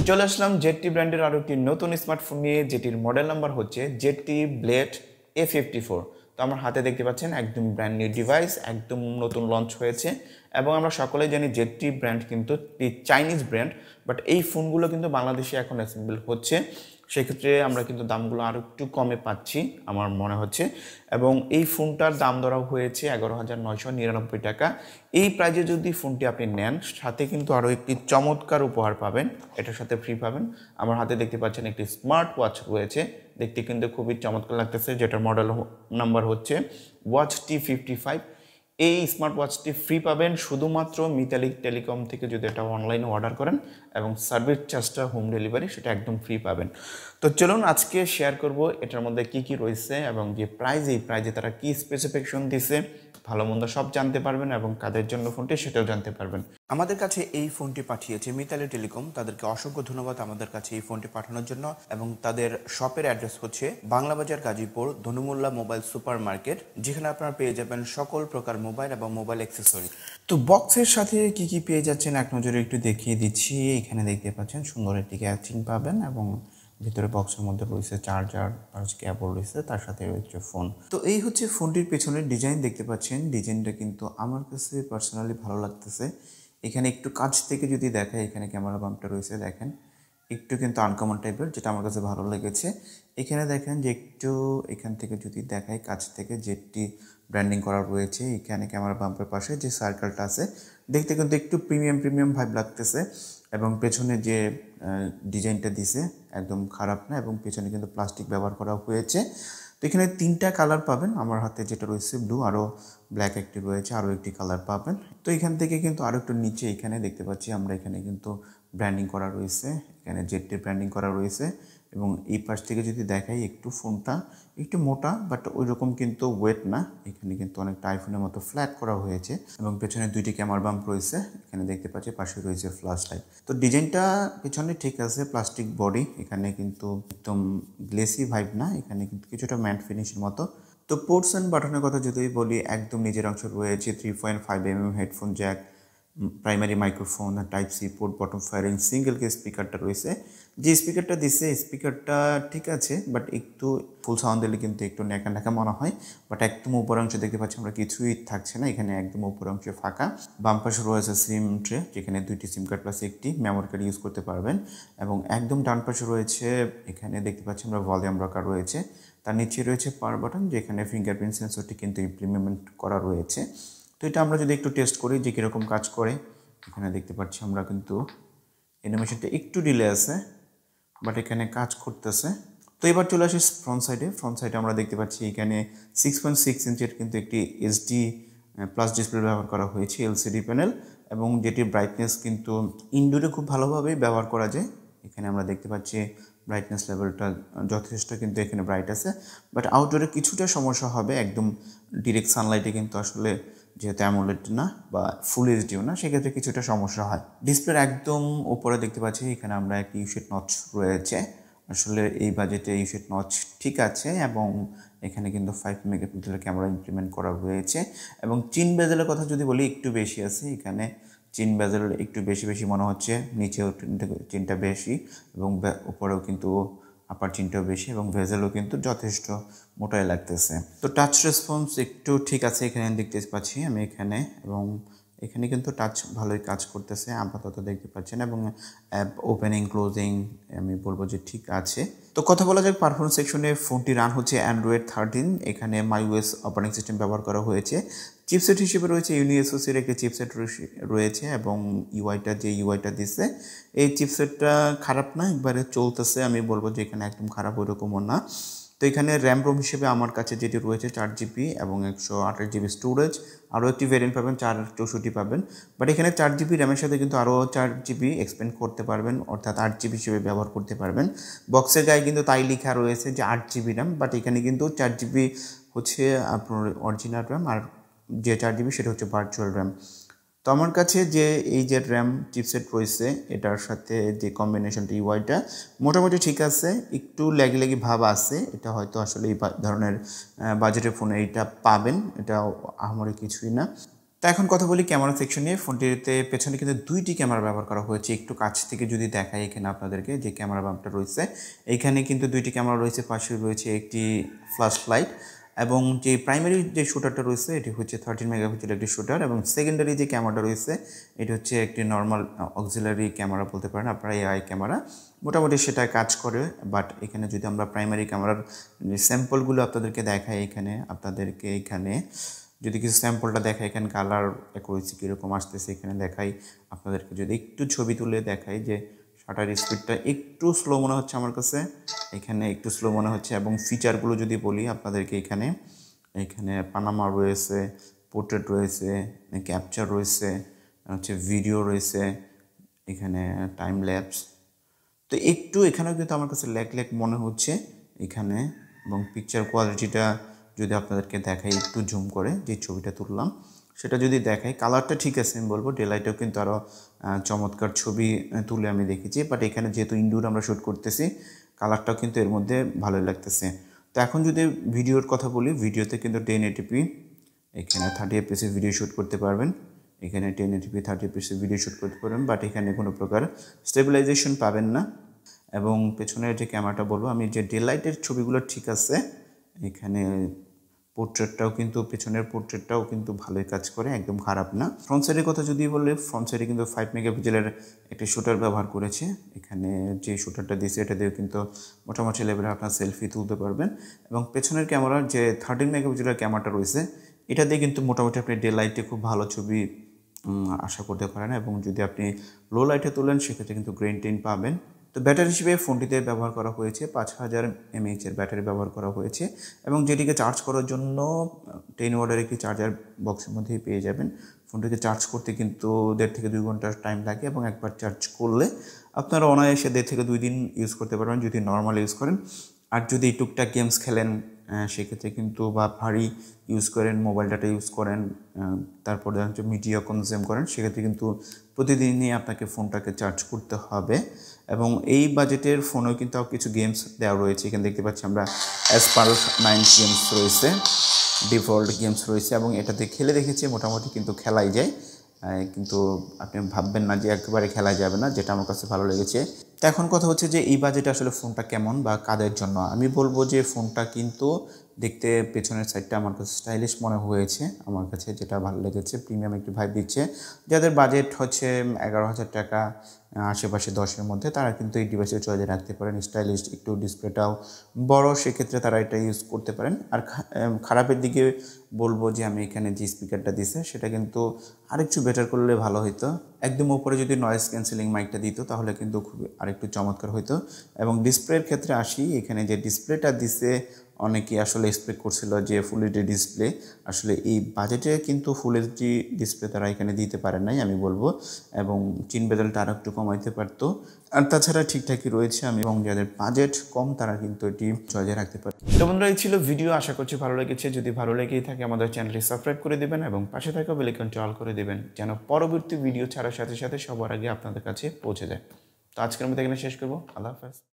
চলে আসলাম ZTE ব্র্যান্ডের আরো একটি নতুন স্মার্টফোন নিয়ে, যেটির মডেল নাম্বার হচ্ছে ZTE Blade A54। তো আমার হাতে দেখতে পাচ্ছেন একদম ব্র্যান্ড নিউ ডিভাইস, একদম নতুন লঞ্চ হয়েছে। এবং আমরা সকলেই জানি ZTE ব্র্যান্ড কিন্তু চাইনিজ ব্র্যান্ড, বাট এই ফোনগুলো কিন্তু বাংলাদেশে এখন অ্যাসেম্বল হচ্ছে। সেক্ষেত্রে আমরা কিন্তু দামগুলো আরও একটু কমে পাচ্ছি আমার মনে হচ্ছে। এবং এই ফোনটার দাম ধরা হয়েছে 11,999 টাকা। এই প্রাইজে যদি ফোনটি আপনি নেন, সাথে কিন্তু আরও একটি চমৎকার উপহার পাবেন, এটার সাথে ফ্রি পাবেন। আমার হাতে দেখতে পাচ্ছেন একটি স্মার্ট ওয়াচ রয়েছে, দেখতে কিন্তু খুবই চমৎকার লাগতেছে, যেটার মডেল নাম্বার হচ্ছে ওয়াচ T55। এই স্মার্ট ওয়াচটি ফ্রি পাবেন শুধুমাত্র মিতালি টেলিকম থেকে যদি এটা অনলাইনে অর্ডার করেন, এবং সার্ভিস চার্জটা হোম ডেলিভারি সেটা একদম ফ্রি পাবেন। তো চলুন আজকে শেয়ার করব এটার মধ্যে কি কি রয়েছে, এবং যে প্রাইজ, এই প্রাইজে তারা কি স্পেসিফিকেশন দিছে, ভালো মন্দ সব জানতে পারবেন, এবং কাদের জন্য ফোনটি সেটাও জানতে পারবেন। আমাদের কাছে এই ফোনটি পাঠিয়েছে মিতালি টেলিকম, তাদেরকে অসংখ্য ধন্যবাদ আমাদের কাছে এই ফোনটি পাঠানোর জন্য। এবং তাদের শপের অ্যাড্রেস হচ্ছে বাংলাবাজার গাজীপুর ধনু মুল্লাহ মোবাইল সুপার মার্কেট, যেখানে আপনারা পেয়ে যাবেন সকল প্রকার মোবাইল এবং মোবাইল অ্যাক্সেসরি। তো বক্সের সাথে কি কি পেয়ে যাচ্ছেন এক নজরে একটু দেখিয়ে দিচ্ছি। এখানে দেখতে পাচ্ছেন সুন্দর একটি ক্যাচিং পাবেন, এবং ভিতরে বক্সের মধ্যে রয়েছে চার্জার আর কেবল রয়েছে, তার সাথে রয়েছে ফোন। তো এই হচ্ছে ফোনটির পেছনের ডিজাইন, দেখতে পাচ্ছেন ডিজাইনটা কিন্তু আমার কাছে পার্সোনালি ভালো লাগতেছে। এখানে একটু কাছ থেকে যদি দেখায়, এখানে ক্যামেরা বাম্পটা রয়েছে, দেখেন একটু কিন্তু আনকমন টাইপের, যেটা আমার কাছে ভালো লেগেছে। এখানে দেখেন যে একটু এখান থেকে যদি দেখায় কাছ থেকে, ZTE ব্র্যান্ডিং করা রয়েছে। এখানে ক্যামেরা বাম্পের পাশে যে সার্কেলটা আছে, দেখতে কিন্তু একটু প্রিমিয়াম ভাইব লাগতেছে। এবং পেছনে যে ডিজাইনটা দিছে একদম খারাপ না, এবং পেছনে কিন্তু প্লাস্টিক ব্যবহার করা হয়েছে। তো এখানে 3টা কালার পাবেন, আমার হাতে যেটা রয়েছে ব্লু, আরও ব্ল্যাক একটি রয়েছে, আরও একটি কালার পাবেন। তো এখান থেকে কিন্তু আরও একটু নিচে এখানে দেখতে পাচ্ছি আমরা, এখানে কিন্তু ব্র্যান্ডিং করা রয়েছে, এখানে ZTE ব্র্যান্ডিং করা রয়েছে। এবং এই পাশ থেকে যদি দেখাই, একটু ফোনটা একটু মোটা, বাট ওই রকম কিন্তু ওয়েট না। এখানে কিন্তু অনেকটা আইফোনের মতো ফ্ল্যাট করা হয়েছে, এবং পেছনে 2টি ক্যামেরা বাম্প রয়েছে, এখানে দেখতে পাচ্ছি পাশে রয়েছে ফ্ল্যাশ লাইট। তো ডিজাইনটা পেছনে ঠিক আছে, প্লাস্টিক বডি, এখানে কিন্তু একদম গ্লেসি ভাইব না, এখানে কিন্তু কিছুটা ম্যাট ফিনিশের মতো। তো পোর্টস অ্যান্ড বাটনের কথা যদি বলি, একদম নিজের অংশ রয়েছে 3.5mm headphone jack, primary microphone, type C port, bottom firing, single কে স্পিকারটা রয়েছে। যে স্পিকারটা দিচ্ছে, স্পিকারটা ঠিক আছে, বাট একটু ফুল সাউন্ড দিলে কিন্তু একটু ন্যাকা মনে হয়। বাট একদম উপর অংশে দেখতে পাচ্ছি আমরা কিছুই থাকছে না, এখানে একদম উপর অংশে ফাঁকা। বাম পাশে রয়েছে সিম ট্রে, যেখানে 2টি সিম কার্ড প্লাস একটি মেমোরি কার্ড ইউজ করতে পারবেন। এবং একদম ডান পাশে রয়েছে, এখানে দেখতে পাচ্ছি আমরা ভলিউম রকার রয়েছে। তার নিচে রয়েছে পাওয়ার বাটন, যেখানে ফিঙ্গারপ্রিন্ট সেন্সরটি কিন্তু ইমপ্লিমেন্ট করা রয়েছে। তো এটা আমরা যদি একটু টেস্ট করি যে কীরকম কাজ করে, এখানে দেখতে পাচ্ছি আমরা কিন্তু অ্যানিমেশনটা একটু ডিলে আছে, বাট এখানে কাজ করতেছে। তো এবার চলে আসি ফ্রন্ট সাইডে আমরা দেখতে পাচ্ছি এখানে 6.6 ইঞ্চের কিন্তু একটি HD প্লাস ডিসপ্লে ব্যবহার করা হয়েছে, LCD প্যানেল। এবং যেটির ব্রাইটনেস কিন্তু ইনডোরে খুব ভালোভাবেই ব্যবহার করা যায়। এখানে আমরা দেখতে পাচ্ছি ব্রাইটনেস লেভেলটা যথেষ্ট কিন্তু এখানে ব্রাইট আছে, বাট আউটডোরে কিছুটা সমস্যা হবে। একদম ডিরেক্ট সানলাইটে কিন্তু আসলে যেহেতু অ্যামোলেড না বা ফুল এইচডিও না, সেক্ষেত্রে কিছুটা সমস্যা হয়। ডিসপ্লের একদম উপরে দেখতে পাচ্ছি এখানে আমরা একটি ইউশেড নচ রয়েছে। আসলে এই বাজেটে ইউশেড নচ ঠিক আছে, এবং এখানে কিন্তু 5 মেগাপিক্সেলের ক্যামেরা ইমপ্লিমেন্ট করা রয়েছে। এবং চিন বেজেলের কথা যদি বলি, একটু বেশি আছে, এখানে চিন বেজেল একটু বেশি মনে হচ্ছে, নিচেও চিনটা বেশি, এবং উপরেও কিন্তু আপার চিনটাও বেশি, এবং ভেজেলও কিন্তু যথেষ্ট মোটাই লাগতেছে। তো টাচ রেসপন্স একটু ঠিক আছে এখানে দেখতে পাচ্ছি আমি এখানে, এবং এখানে কিন্তু টাচ ভালোই কাজ করতেছে আপাতত দেখতে পাচ্ছেন। এবং অ্যাপ ওপেনিং ক্লোজিং আমি বলবো যে ঠিক আছে। তো কথা বলা যাক পারফরমেন্স সেকশনে, ফোনটি রান হচ্ছে Android 13, এখানে MyOS অপারেটিং সিস্টেম ব্যবহার করা হয়েছে। চিপসেট হিসেবে রয়েছে ইউনিএসওসির একটি চিপসেট রয়েছে, এবং ইউআইটা দিচ্ছে, এই চিপসেটটা খারাপ না, একবারে চলতেছে, আমি বলবো যে এখানে একদম খারাপ ওইরকমও না। তো এখানে র্যাম রোম হিসেবে আমার কাছে যেটি রয়েছে 4GB এবং 128GB স্টোরেজ। আরও একটি ভেরিয়েন্ট পাবেন 464 পাবেন, বাট এখানে 4GB র্যামের সাথে কিন্তু আরও 4GB এক্সপেন্ড করতে পারবেন, অর্থাৎ 8GB হিসেবে ব্যবহার করতে পারবেন। বক্সের গায়ে কিন্তু তাই লেখা রয়েছে যে 8GB র্যাম, বাট এখানে কিন্তু 4GB হচ্ছে আপনার অরিজিনাল র্যাম, আর যে 4GB সেটা হচ্ছে ভার্চুয়াল র্যাম। তো আমার কাছে যে এই যে র্যাম চিপসেট রয়েছে, এটার সাথে যে কম্বিনেশনটা ইউআইটা মোটামুটি ঠিক আছে, একটু ল্যাগি ভাব আছে। এটা হয়তো আসলে এই ধরনের বাজেটের ফোনে এইটা পাবেন, এটা আমারই কিছুই না। তো এখন কথা বলি ক্যামেরা সেকশন নিয়ে। ফোনটিতে পেছনে কিন্তু দুইটি ক্যামেরা ব্যবহার করা হয়েছে। একটু কাছ থেকে যদি দেখাই এখানে আপনাদেরকে যে ক্যামেরা বাম্পটা রয়েছে, এইখানে কিন্তু দুইটি ক্যামেরা রয়েছে, পাশে রয়েছে একটি ফ্ল্যাশ লাইট, এবং যে প্রাইমারি যে শুটারটা রয়েছে এটি হচ্ছে 13 মেগাপিক্সেলের একটি শুটার, এবং সেকেন্ডারি যে ক্যামেরাটা রয়েছে এটি হচ্ছে একটি নর্মাল অক্সিলারি ক্যামেরা বলতে পারেন আপনারা, এআই ক্যামেরা। মোটামুটি সেটা কাজ করে। বাট এখানে যদি আমরা প্রাইমারি ক্যামেরার স্যাম্পলগুলো আপনাদেরকে দেখাই, এখানে যদি কিছু স্যাম্পলটা দেখাই, এখানে কালার অ্যাকুরেসি কীরকম আসতেছে এখানে দেখাই আপনাদেরকে। যদি একটু ছবি তুলে দেখাই যে শাটার স্পিডটা একটু স্লো মনে হচ্ছে আমার কাছে, এখানে একটু স্লো মনে হচ্ছে। এবং ফিচারগুলো যদি বলি আপনাদেরকে, এখানে পানামা রয়েছে, পোর্ট্রেট রয়েছে, ক্যাপচার রয়েছে, হচ্ছে ভিডিও রয়েছে, এখানে টাইম ল্যাপস। তো একটু এখানেও কিন্তু আমার কাছে ল্যাক মনে হচ্ছে এখানে। এবং পিকচার কোয়ালিটিটা যদি আপনাদেরকে দেখাই একটু জুম করে, যে ছবিটা তুললাম সেটা যদি দেখাই, কালারটা ঠিক আছে আমি বলবো। ডেলাইটেও কিন্তু আরও চমৎকার ছবি তুলে আমি দেখেছি। বাট এখানে যেহেতু ইনডোর আমরা শ্যুট করতেছি, কালারটাও কিন্তু এর মধ্যে ভালোই লাগতেছে। তো এখন যদি ভিডিওর কথা বলি, ভিডিওতে কিন্তু 1080p এখানে 30 fps ভিডিও শ্যুট করতে পারবেন। এখানে 1080p 30 fps ভিডিও শ্যুট করতে পারবেন। বাট এখানে কোনো প্রকার স্টেবিলাইজেশন পাবেন না। এবং পেছনের যে ক্যামেরাটা বলবো আমি, যে ডেলাইটের ছবিগুলো ঠিক আছে, এখানে পোর্ট্রেটটাও কিন্তু, পেছনের পোর্ট্রেটটাও কিন্তু ভালোই কাজ করে, একদম খারাপ না। ফ্রন্ট সাইডের কথা যদি বলে, ফ্রন্ট সাইডে কিন্তু 5 মেগাপিক্সেলের একটি শুটার ব্যবহার করেছে। এখানে যে শুটারটা দিয়েছে এটা দিয়েও কিন্তু মোটামুটি লেভেলে আপনার সেলফি তুলতে পারবেন। এবং পেছনের ক্যামেরার যে 13 মেগাপিক্সেলের ক্যামেরাটা রয়েছে, এটা দিয়ে কিন্তু মোটামুটি আপনি ডে লাইটে খুব ভালো ছবি আশা করতে পারেন। এবং যদি আপনি লো লাইটে তোলেন সেক্ষেত্রে কিন্তু গ্রেন টেন পাবেন। তো ব্যাটারি হিসেবে ফোনটিতে ব্যবহার করা হয়েছে 5000 mAh ব্যাটারি ব্যবহার করা হয়েছে, এবং যেটিকে চার্জ করার জন্য 10 ওয়াটের একটি চার্জার বক্সের মধ্যেই পেয়ে যাবেন। ফোনটিকে চার্জ করতে কিন্তু 1.5 থেকে 2 ঘন্টা টাইম লাগে, এবং একবার চার্জ করলে আপনারা অনায়াসে 1.5 থেকে 2 দিন ইউজ করতে পারবেন যদি নর্মাল ইউজ করেন। আর যদি টুকটাক গেমস খেলেন সেক্ষেত্রে কিন্তু, বা ভারী ইউজ করেন, মোবাইল ডাটা ইউজ করেন, তারপরে হচ্ছে মিডিয়া কনজিউম করেন, সেক্ষেত্রে কিন্তু প্রতিদিনই আপনাকে ফোনটাকে চার্জ করতে হবে। এবং এই বাজেটের ফোনেও কিন্তু কিছু গেমস দেওয়া রয়েছে। এখানে দেখতে পাচ্ছি আমরা অ্যাসপাল্ট 9 গেমস রয়েছে, ডিফল্ট গেমস রয়েছে, এবং এটাতে খেলে দেখেছি মোটামুটি কিন্তু খেলাই যায়। কিন্তু আপনি ভাববেন না যে একেবারে খেলা যাবে না, যেটা আমার কাছে ভালো লেগেছে। তো এখন কথা হচ্ছে যে এই বাজেটে আসলে ফোনটা কেমন বা কাদের জন্য। আমি বলবো যে ফোনটা কিন্তু দেখতে পেছনের সাইডটা আমার কাছে স্টাইলিশ মনে হয়েছে, আমার কাছে যেটা ভালো লেগেছে, প্রিমিয়াম একটি ভাইব দিচ্ছে। যাদের বাজেট হচ্ছে 11,000 টাকা আশেপাশে 10-এর মধ্যে, তারা কিন্তু এই ডিভাইসে চয়েসে রাখতে পারেন। স্টাইলিশ, একটু ডিসপ্লেটাও বড়, সেক্ষেত্রে তারা এটা ইউজ করতে পারেন। আর খারাপের দিকে বলবো যে আমি এখানে যে স্পিকারটা দিছে সেটা কিন্তু আরেকটু বেটার করলে ভালো হতো। একদম উপরে যদি নয়েজ ক্যান্সেলিং মাইকটা দিত তাহলে কিন্তু খুব আরেকটু চমৎকার হতো। এবং ডিসপ্লের ক্ষেত্রে আসি, এখানে যে ডিসপ্লেটা দিছে অনেকেই আসলে এক্সপেক্ট করছিল যে ফুল এইচডি ডিসপ্লে, আসলে এই বাজেটে কিন্তু ফুল এইচডি ডিসপ্লে তারা এখানে দিতে পারে নাই আমি বলবো। এবং চিন বেজেলটা আর একটু কমাইতে পারতো। আর তাছাড়া ঠিকঠাকই রয়েছে। এবং যাদের বাজেট কম তারা কিন্তু এটি চয়েসে রাখতে পারে। তো বন্ধুরা, এই ছিল ভিডিও, আশা করছি ভালো লেগেছে। যদি ভালো লেগেই থাকে আমাদের চ্যানেলটি সাবস্ক্রাইব করে দেবেন এবং পাশে থাকা বেল আইকনটি অল করে দেবেন, যেন পরবর্তী ভিডিও ছাড়ার সাথে সাথে সবার আগে আপনাদের কাছে পৌঁছে যায়। তো আজকের মধ্যে এখানে শেষ করবো। আল্লাহ হাফেজ।